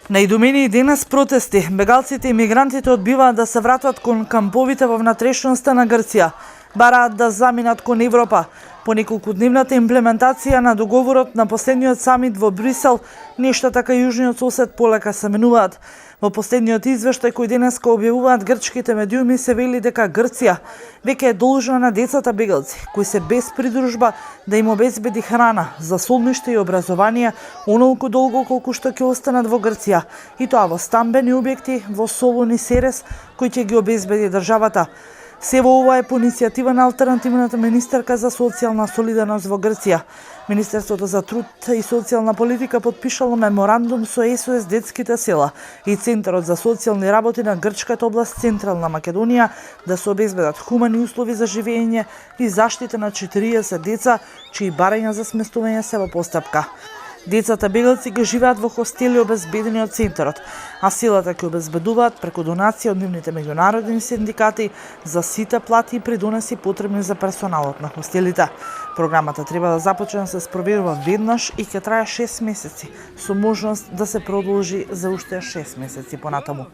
Најдомении денес протести. Бегалците и мигрантите одбиваат да се вратат кон камповите во внатрешноста на Грција. Бараат да заминат кон Европа. По неколкудневната имплементација на договорот на последниот самит во Брисел, нештата кај јужниот сосед полека се менуваат. Во последниот извештај кој денеска објавуваат грчките медиуми се вели дека Грција веќе е должна на децата бегалци, кои се без придружба, да им обезбеди храна, засолниште и образование онолку долго колку што ќе останат во Грција, и тоа во стамбени објекти во Солун и Серес, кои ќе ги обезбеди државата. Се во ова е по иницијатива на алтернативната министерка за социјална солидарност во Грција. Министерството за труд и социјална политика подпишало меморандум со СОС Детските села и Центарот за социјални работи на грчката област Централна Македонија да се обезбедат хумани услови за живење и заштита на 40 деца чии барања за сместување се во постапка. Децата бегалци ги живеат во хостели обезбедени од Центарот, а силата ќе обезбедуваат преку донација од нивните меѓународни синдикати за сите плати и придонеси потребни за персоналот на хостелите. Програмата треба да започне да се спроведува веднаш и ќе трае 6 месеци, со можност да се продолжи за уште 6 месеци понатаму.